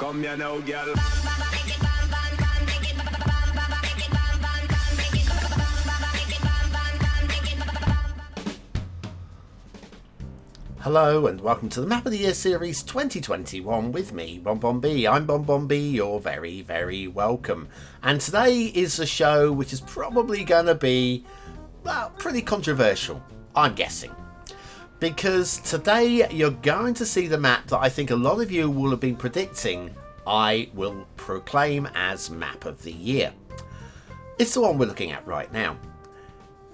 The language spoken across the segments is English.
Come here now, girl. Hello and welcome to the Map of the Year Series 2021 with me, BonBonB. I'm BonBonB, you're very, very welcome. And today is a show which is probably going to be, well, pretty controversial, I'm guessing. Because today you're going to see the map that I think a lot of you will have been predicting I will proclaim as Map of the Year. It's the one we're looking at right now.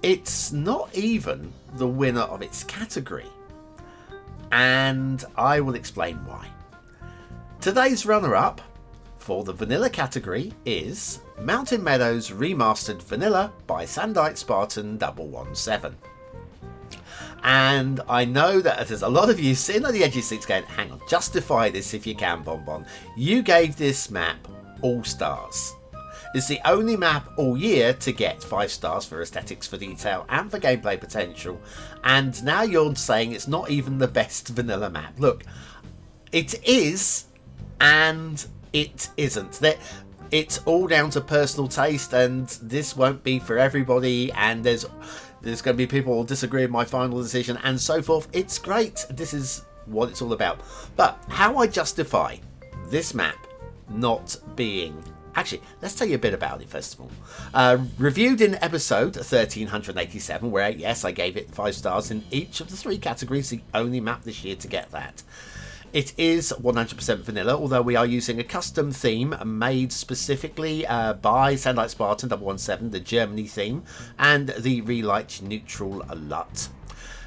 It's not even the winner of its category. And I will explain why. Today's runner-up for the vanilla category is Mountain Meadows Remastered Vanilla by Sandite Spartan 117. And I know that there's a lot of you sitting on the edge of your seats going, hang on, justify this if you can, BonBon. You gave this map all stars. It's the only map all year to get 5 stars for aesthetics, for detail and for gameplay potential, and now you're saying it's not even the best vanilla map. Look, it is and it isn't. It's all down to personal taste, and this won't be for everybody, and there's going to be people who will disagree with my final decision and so forth. It's great. This is what it's all about. But how I justify this map not being... Actually, let's tell you a bit about it first of all. Reviewed in episode 1387, where, yes, I gave it 5 stars in each of the 3 categories, the only map this year to get that. It is 100% vanilla, although we are using a custom theme made specifically by Sandite Spartan 117, the Germany theme, and the Relight Neutral LUT.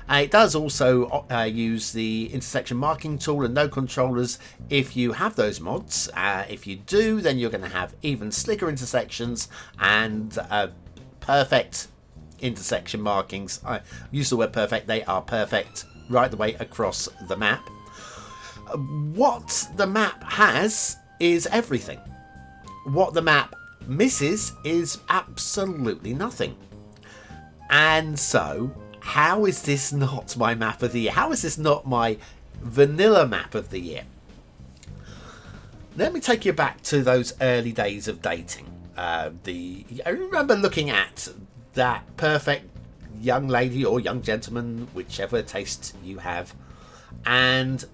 It does also use the intersection marking tool and no controllers if you have those mods. If you do, then you're going to have even slicker intersections and perfect intersection markings. I use the word perfect, they are perfect right the way across the map. What the map has is everything. What the map misses is absolutely nothing. And so... how is this not my map of the year? How is this not my vanilla map of the year? Let me take you back to those early days of dating. I remember looking at that perfect young lady or young gentleman, whichever taste you have, and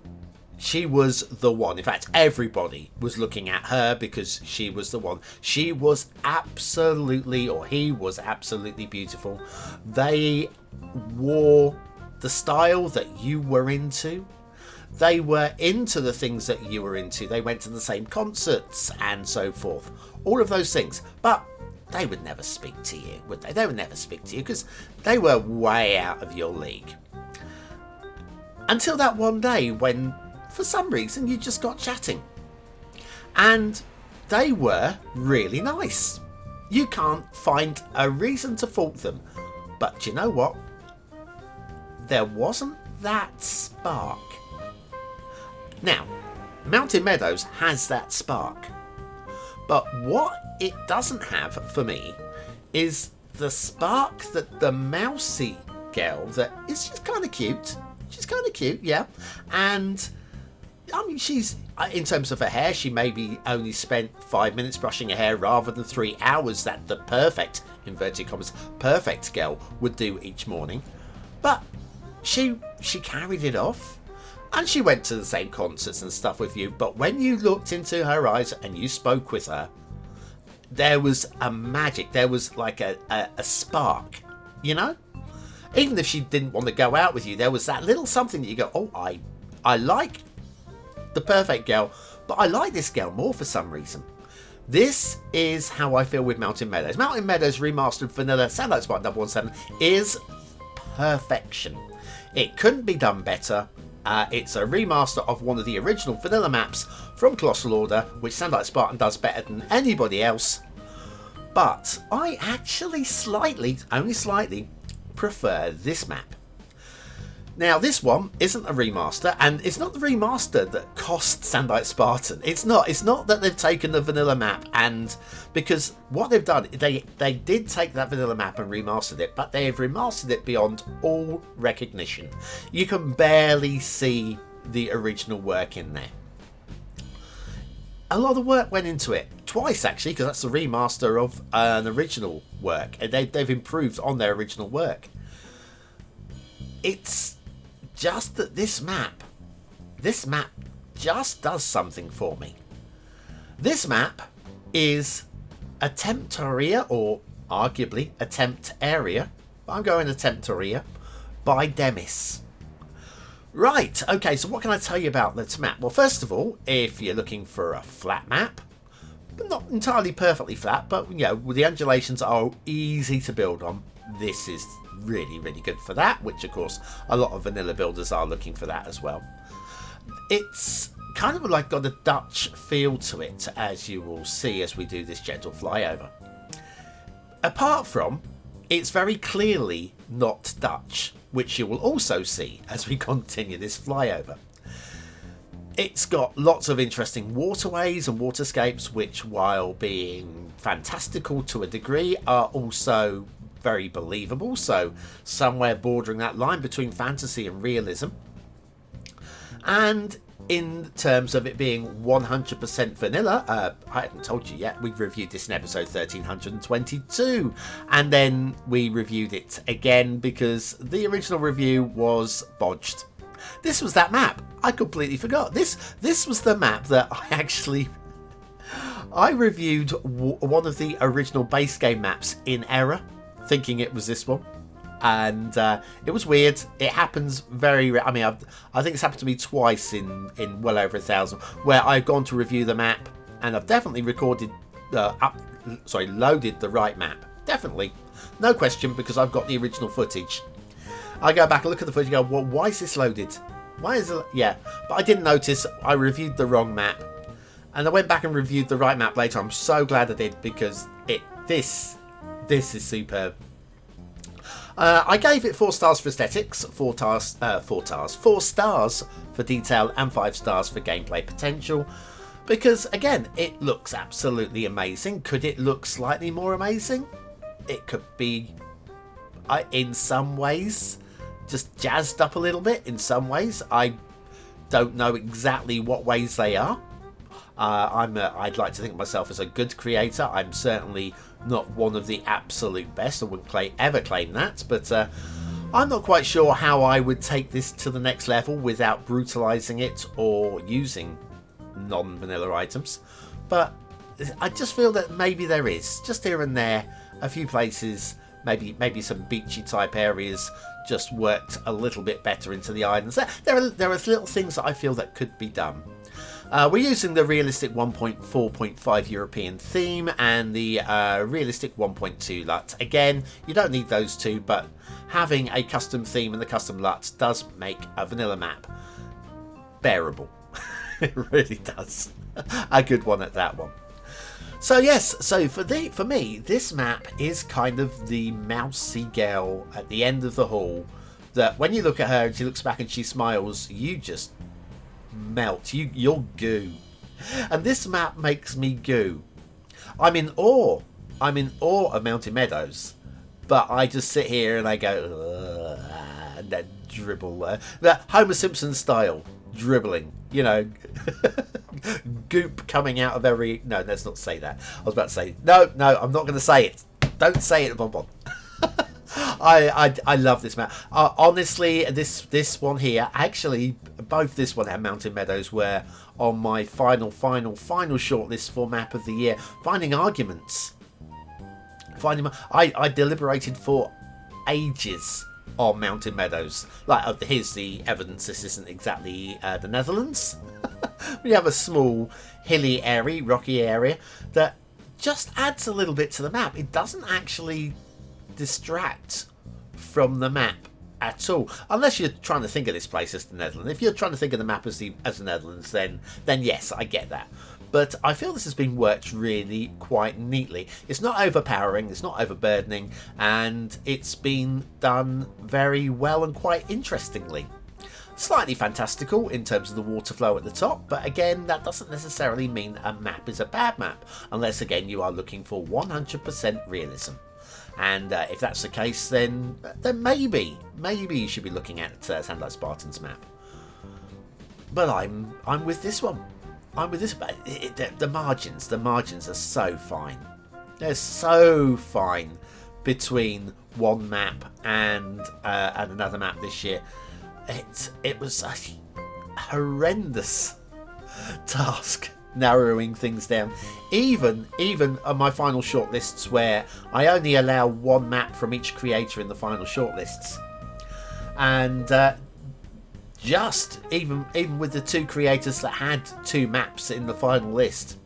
she was the one. In fact, everybody was looking at her because she was the one. She was absolutely, or he was absolutely beautiful. They wore the style that you were into. They were into the things that you were into. They went to the same concerts and so forth. All of those things. But they would never speak to you, would they? They would never speak to you because they were way out of your league. Until that one day when, for some reason, you just got chatting. And they were really nice. You can't find a reason to fault them. But you know what? There wasn't that spark. Now, Mountain Meadows has that spark. But what it doesn't have for me is the spark that the mousy girl that is just kind of cute. She's kind of cute, yeah. And I mean, she's, in terms of her hair, she maybe only spent 5 minutes brushing her hair rather than 3 hours that the perfect, inverted commas, perfect girl would do each morning. But she carried it off, and she went to the same concerts and stuff with you. But when you looked into her eyes and you spoke with her, there was a magic. There was like a spark, you know? Even if she didn't want to go out with you, there was that little something that you go, oh, I like the perfect girl, but I like this girl more for some reason. This is how I feel with Mountain Meadows. Mountain Meadows Remastered Vanilla Sandite Spartan 117 is perfection. It couldn't be done better. It's a remaster of one of the original vanilla maps from Colossal Order, which Sandite Spartan does better than anybody else. But I actually only slightly, prefer this map. Now, this one isn't a remaster, and it's not the remaster that cost Sandite Spartan. It's not that they've taken the vanilla map, and because what they've done, they did take that vanilla map and remastered it, but they have remastered it beyond all recognition. You can barely see the original work in there. a lot of work went into it. Twice, actually, because that's the remaster of an original work. And they've improved on their original work. It's just that this map just does something for me. This map is Attemptarea, or arguably Attemptarea. I'm going Attemptoria by Demis. Right, okay, so what can I tell you about this map? Well, first of all, if you're looking for a flat map, but not entirely perfectly flat, but you know, the undulations are easy to build on, this is really, really good for that, which of course a lot of vanilla builders are looking for that as well. It's kind of like got a Dutch feel to it, as you will see as we do this gentle flyover. Apart from, it's very clearly not Dutch, which you will also see as we continue this flyover. It's got lots of interesting waterways and waterscapes, which, while being fantastical to a degree, are also very believable, so somewhere bordering that line between fantasy and realism. And in terms of it being 100% vanilla, I hadn't told you yet, we reviewed this in episode 1322, and then we reviewed it again because the original review was bodged. This was that map. I completely forgot. This was the map that I reviewed one of the original base game maps in error, thinking it was this one. And it was weird. It happens very I mean, I think it's happened to me twice in well over 1,000, where I've gone to review the map and I've definitely loaded the right map. Definitely, no question, because I've got the original footage. I go back and look at the footage and go, well, why is this loaded? Why is it? Yeah, but I didn't notice I reviewed the wrong map, and I went back and reviewed the right map later. I'm so glad I did, because this is superb. I gave it 4 stars for aesthetics, 4 stars for detail, and 5 stars for gameplay potential. Because, again, it looks absolutely amazing. Could it look slightly more amazing? It could be, in some ways, just jazzed up a little bit. In some ways, I don't know exactly what ways they are. I'd like to think of myself as a good creator. I'm certainly not one of the absolute best. I wouldn't ever claim that, but I'm not quite sure how I would take this to the next level without brutalizing it or using non-vanilla items. But I just feel that maybe there is, just here and there, a few places, maybe some beachy type areas just worked a little bit better into the islands. There are little things that I feel that could be done. We're using the realistic 1.4.5 European theme and the realistic 1.2 LUT. Again, you don't need those two, but having a custom theme and the custom LUT does make a vanilla map bearable. It really does. A good one at that one. So yes, so for me, this map is kind of the mousy girl at the end of the hall that when you look at her and she looks back and she smiles, you just melt. You're goo. And this map makes me goo. I'm in awe of Mountain Meadows, but I just sit here and I go, and then dribble, that Homer Simpson style dribbling, you know. Goop coming out of every... No, let's not say that. I was about to say... No, I'm not going to say it. Don't say it, BonBon. I love this map. Honestly, this one here, actually, both this one and Mountain Meadows were on my final shortlist for map of the year. Finding arguments. I deliberated for ages on Mountain Meadows. Like, here's the evidence this isn't exactly the Netherlands. We have a small hilly area, rocky area, that just adds a little bit to the map. It doesn't actually distract from the map at all, unless you're trying to think of this place as the Netherlands. If you're trying to think of the map as the Netherlands, then yes, I get that. But I feel this has been worked really quite neatly. It's not overpowering, it's not overburdening, and it's been done very well and quite interestingly. Slightly fantastical in terms of the water flow at the top, but again, that doesn't necessarily mean a map is a bad map, unless again you are looking for 100% realism. And if that's the case, then maybe you should be looking at Sandlight Spartan's map. But I'm with this one. I'm with this, but the margins are so fine. They're so fine between one map and another map this year. It was a horrendous task narrowing things down, even on my final shortlists, where I only allow one map from each creator in the final shortlists, and just even with the two creators that had two maps in the final list,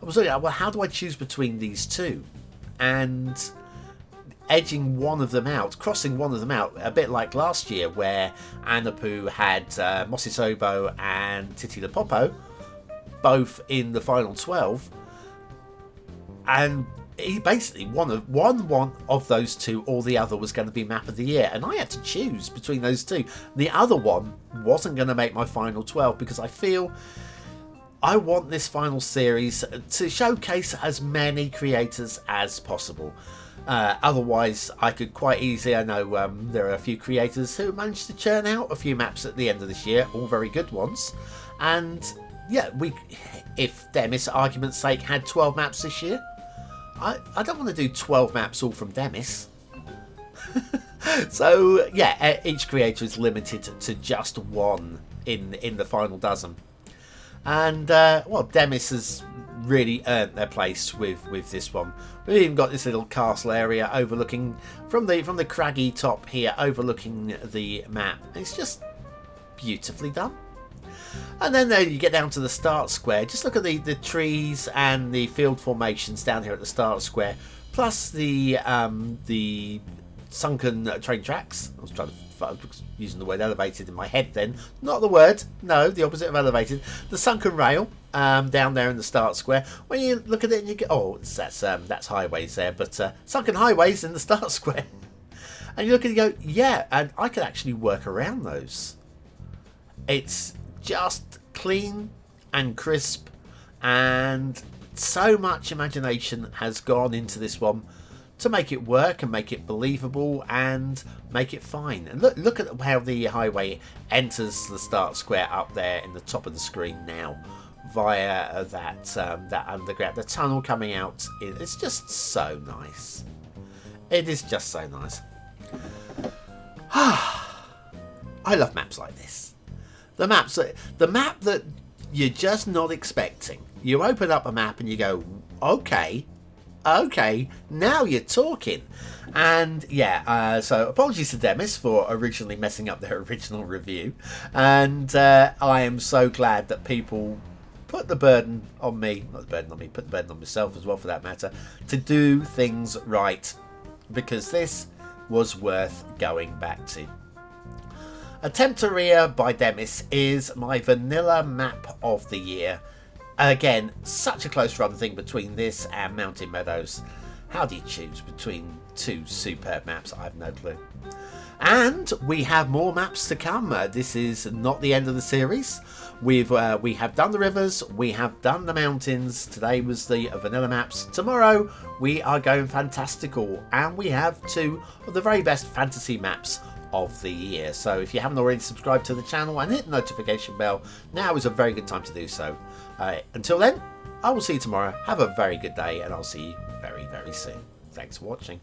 I was looking at, well, how do I choose between these two, and edging one of them out, crossing one of them out, a bit like last year where Anapu had Mosisobo and Titi Popo both in the final 12, and he basically one of those two, or the other was going to be map of the year, and I had to choose between those two. The other one wasn't going to make my final 12 because I feel I want this final series to showcase as many creators as possible. Otherwise, I could quite easily, I know there are a few creators who managed to churn out a few maps at the end of this year, all very good ones, and yeah, if Demis, for argument's sake, had 12 maps this year, I don't want to do 12 maps all from Demis. So yeah, each creator is limited to just one in the final dozen, and well, Demis has really earned their place with this one. We've even got this little castle area overlooking from the craggy top here, overlooking the map. It's just beautifully done. And then there you get down to the start square. Just look at the trees and the field formations down here at the start square, plus the sunken train tracks. I was trying to using the word elevated in my head then, not the word, no, the opposite of elevated. The sunken rail down there in the start square. When you look at it and you go, oh, that's highways there, but sunken highways in the start square. And you look at it and go, yeah, and I could actually work around those. It's just clean and crisp, and so much imagination has gone into this one to make it work and make it believable and make it fine. And look at how the highway enters the start square up there in the top of the screen now via that underground, the tunnel coming out. It's just so nice. It is just so nice. I love maps like this. The map that you're just not expecting. You open up a map and you go, okay, now you're talking. And yeah, so apologies to Demis for originally messing up their original review, and I am so glad that people put the burden on me, not the burden on me, put the burden on myself as well for that matter, to do things right, because this was worth going back to. Attemptarea by Demis is my vanilla map of the year. Again, such a close run thing between this and Mountain Meadows. How do you choose between two superb maps? I have no clue. And we have more maps to come. This is not the end of the series. We have done the rivers, we have done the mountains. Today was the vanilla maps. Tomorrow we are going fantastical, and we have two of the very best fantasy maps of the year. So if you haven't already subscribed to the channel and hit the notification bell, now is a very good time to do so. Until then, I will see you tomorrow. Have a very good day, and I'll see you very, very soon. Thanks for watching.